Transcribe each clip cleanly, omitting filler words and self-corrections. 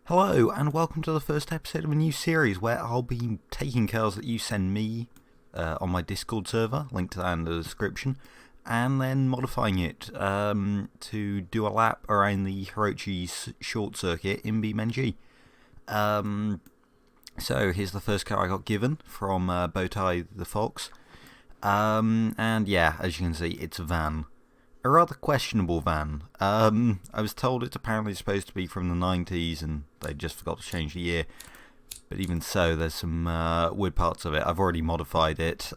Hello, and welcome to the first episode of a new series where I'll be taking cars that you send me on my Discord server, link to that in the description, and then modifying it to do a lap around the Hirochi's short circuit in BeamNG. So here's the first car I got given from Bowtie the Fox, and yeah, as you can see, it's a van. A rather questionable van. I was told it's apparently supposed to be from the 90s and they just forgot to change the year. But even so, there's some weird parts of it. I've already modified it,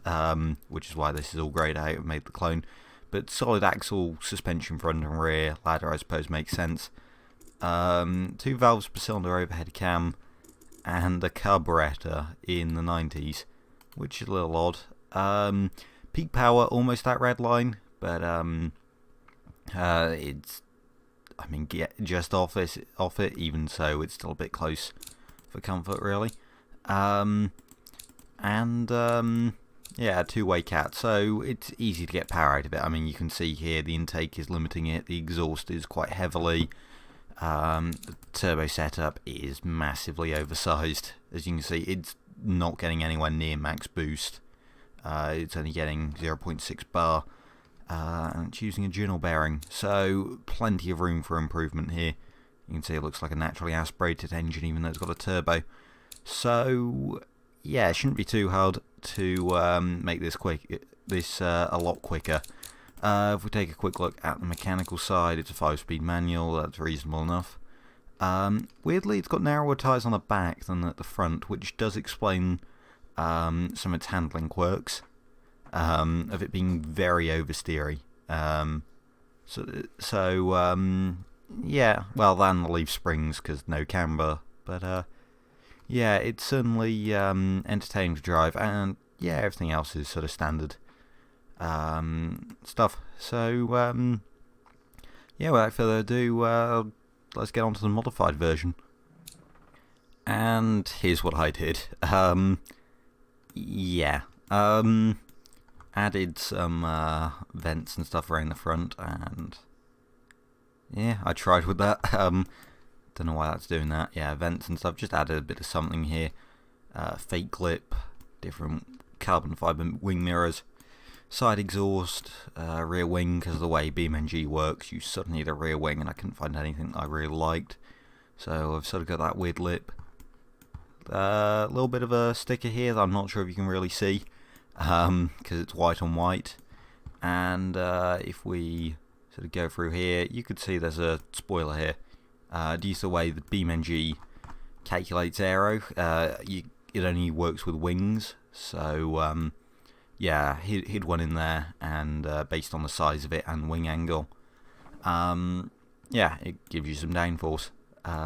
which is why this is all greyed out and made the clone. But solid axle, suspension front and rear, ladder I suppose makes sense. 2 valves per cylinder overhead cam, and a carburetor in the 90s, which is a little odd. Peak power almost at red line, but it's, I mean, just off it. Even so, it's still a bit close for comfort, really. Yeah, two-way cat, so it's easy to get power out of it. I mean, you can see here the intake is limiting it. The exhaust is quite heavily. The turbo setup is massively oversized. As you can see, it's not getting anywhere near max boost. It's only getting 0.6 bar. And it's using a journal bearing, so plenty of room for improvement here. You can see it looks like a naturally aspirated engine, even though it's got a turbo. So yeah, it shouldn't be too hard to make this a lot quicker. If we take a quick look at the mechanical side, it's a 5-speed manual. That's reasonable enough. Weirdly, it's got narrower tyres on the back than at the front, which does explain some of its handling quirks. Of it being very oversteery. Yeah, well, then the leaf springs because no camber, but yeah, it's certainly entertaining to drive, and yeah, everything else is sort of standard stuff. So yeah, without further ado, let's get on to the modified version. And here's what I did. Yeah. Added some vents and stuff around the front, and yeah, I tried with that. Don't know why that's doing that. Yeah, vents and stuff. Just added a bit of something here. Fake lip, different carbon fiber wing mirrors, side exhaust, rear wing. Because of the way BeamNG works, you suddenly need a rear wing, and I couldn't find anything I really liked. So I've sort of got that weird lip. A little bit of a sticker here that I'm not sure if you can really see. Because it's white on white, and if we sort of go through here, you could see there's a spoiler here. Due to the way the BeamNG calculates aero, it only works with wings, so yeah, hid one in there, and based on the size of it and wing angle, yeah, it gives you some downforce,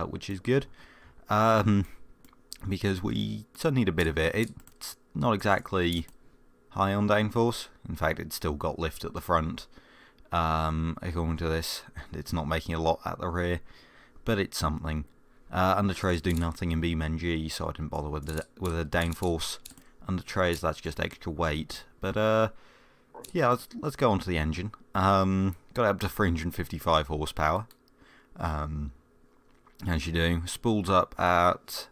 which is good, because we suddenly need a bit of it. It's not exactly high on downforce. In fact, it's still got lift at the front, according to this, and it's not making a lot at the rear, but it's something. Under trays do nothing in BeamNG, so I didn't bother with the downforce. Under trays, that's just extra weight. But yeah, let's go on to the engine. Got it up to 355 horsepower. As you do, spools up at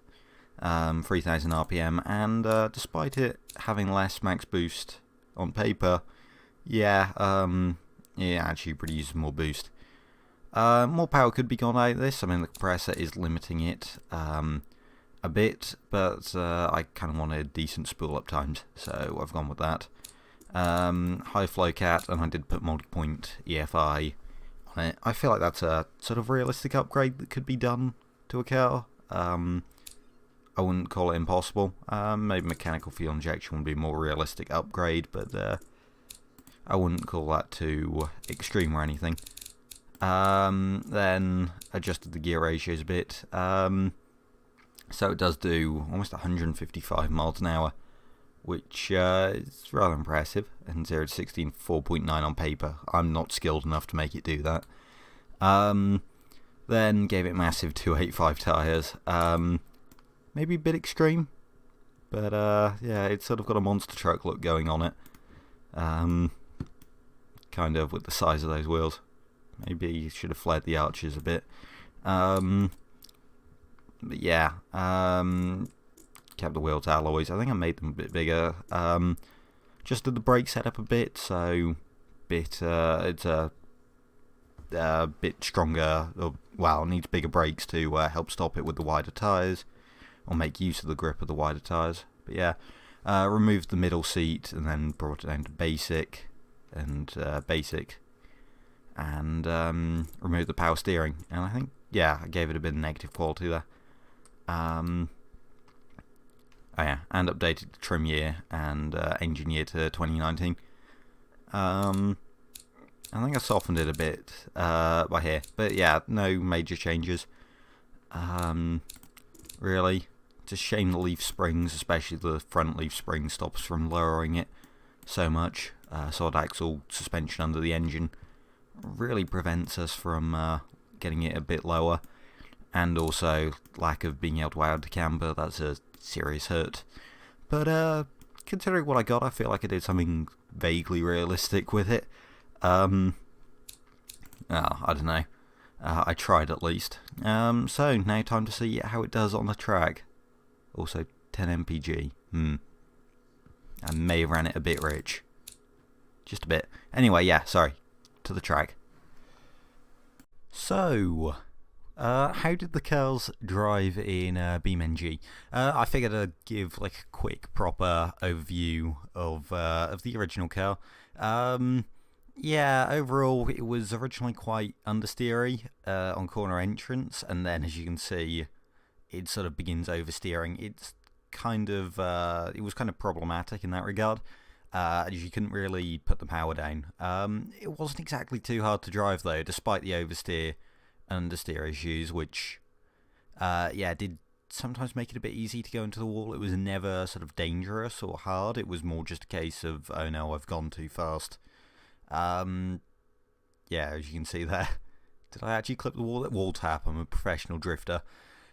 3000 RPM, and despite it having less max boost on paper, yeah, it actually produces more boost. More power could be gone out of this. I mean, the compressor is limiting it a bit, but I kind of wanted decent spool up times, so I've gone with that. High flow cat, and I did put multi-point EFI on it. I feel like that's a sort of realistic upgrade that could be done to a car. I wouldn't call it impossible. Maybe mechanical fuel injection would be a more realistic upgrade, but I wouldn't call that too extreme or anything. Then adjusted the gear ratios a bit. So it does do almost 155 miles an hour, which is rather impressive. And 0 to 16, 4.9 on paper. I'm not skilled enough to make it do that. Then gave it massive 285 tyres. Maybe a bit extreme, but yeah, it's sort of got a monster truck look going on it. Kind of with the size of those wheels. Maybe you should have flared the arches a bit. yeah, kept the wheels alloys. I think I made them a bit bigger. Just did the brake setup a bit, so it's a bit stronger. Well, it needs bigger brakes to help stop it with the wider tyres, or make use of the grip of the wider tyres. But yeah, removed the middle seat and then brought it down to basic, and removed the power steering. And I think, yeah, I gave it a bit of negative quality there. Oh yeah, and updated the trim year and engine year to 2019. I think I softened it a bit by here, but yeah, no major changes. Really, it's a shame the leaf springs, especially the front leaf spring, stops from lowering it so much. Solid axle suspension under the engine really prevents us from getting it a bit lower, and also lack of being able to out to camber. That's a serious hurt. But considering what I got, I feel like I did something vaguely realistic with it. I don't know. I tried at least. So now time to see how it does on the track. Also 10 mpg. I may have ran it a bit rich. Just a bit. Anyway, yeah, sorry. To the track. So, how did the curls drive in BeamNG? I figured I'd give like a quick, proper overview of the original curl. Yeah, overall it was originally quite understeery on corner entrance, and then as you can see, it sort of begins oversteering. It's kind of it was kind of problematic in that regard, as you couldn't really put the power down. It wasn't exactly too hard to drive though, despite the oversteer and understeer issues, which yeah, did sometimes make it a bit easy to go into the wall. It was never sort of dangerous or hard. It was more just a case of, oh no, I've gone too fast. Yeah, as you can see there. Did I actually clip the wall tap? I'm a professional drifter.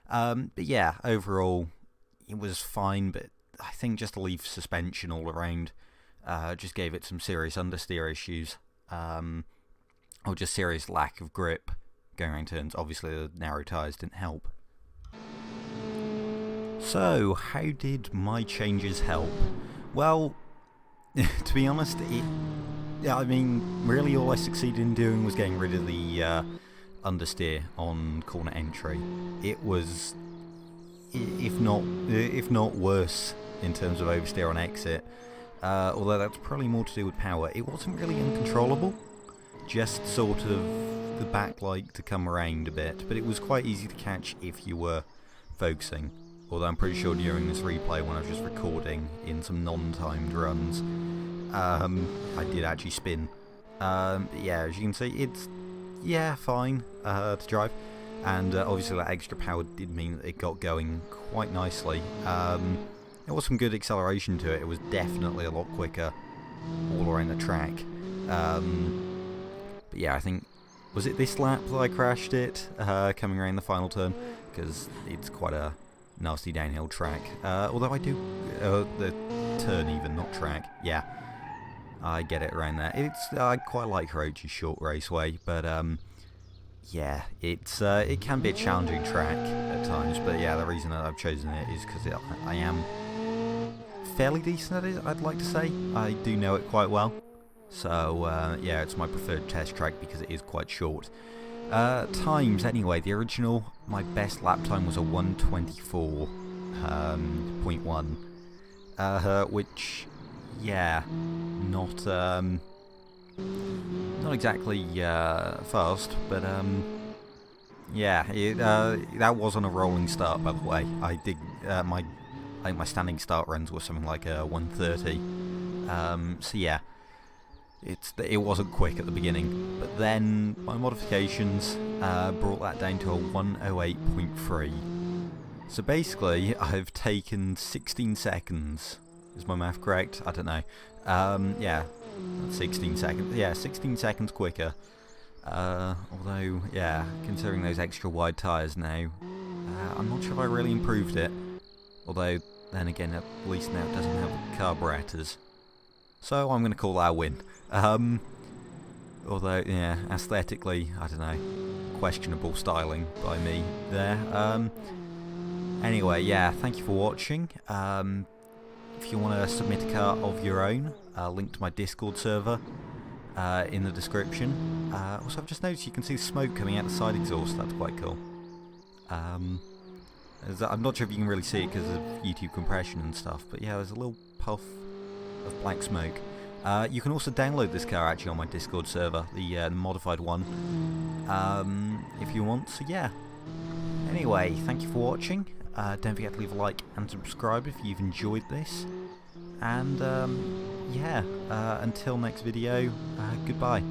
But yeah, overall, it was fine, but I think just the leaf suspension all around just gave it some serious understeer issues. Or just serious lack of grip going around turns. Obviously, the narrow tyres didn't help. So, how did my changes help? Well, to be honest, yeah, I mean, really all I succeeded in doing was getting rid of the understeer on corner entry. It was, if not worse, in terms of oversteer on exit. Although that's probably more to do with power. It wasn't really uncontrollable, just sort of the backlight to come around a bit, but it was quite easy to catch if you were focusing. Although I'm pretty sure during this replay, when I was just recording in some non-timed runs, I did actually spin. Yeah, as you can see, it's, yeah, fine to drive. And obviously that extra power did mean that it got going quite nicely. There was some good acceleration to it. It was definitely a lot quicker all around the track. But yeah, I think, was it this lap that I crashed it, coming around the final turn? Because it's quite a nasty downhill track. Although I do, the turn even, not track. Yeah, I get it around there. It's, I quite like Hirochi's short raceway, but yeah, it's it can be a challenging track at times. But yeah, the reason that I've chosen it is because I am fairly decent at it, I'd like to say. I do know it quite well. So yeah, it's my preferred test track because it is quite short. Times, anyway, the original, my best lap time was a 1:24.1, which, yeah, not exactly fast, but yeah, that was on a rolling start, by the way. I did I think my standing start runs were something like a 1:30. So yeah. It wasn't quick at the beginning, but then my modifications brought that down to a 1:08.3. So basically, I've taken 16 seconds. Is my math correct? I don't know. Yeah, 16 seconds. Yeah, 16 seconds quicker. Although, yeah, considering those extra wide tyres now, I'm not sure if I really improved it. Although, then again, at least now it doesn't have carburetors. So I'm going to call that a win. Although, yeah, aesthetically, I don't know, questionable styling by me there. Anyway, yeah, thank you for watching. If you want to submit a car of your own, link to my Discord server in the description. Also, I've just noticed you can see smoke coming out the side exhaust. That's quite cool. I'm not sure if you can really see it because of YouTube compression and stuff, but yeah, there's a little puff of black smoke. You can also download this car actually on my Discord server, the modified one, if you want. So yeah. Anyway, thank you for watching. Don't forget to leave a like and subscribe if you've enjoyed this. And yeah, until next video, goodbye.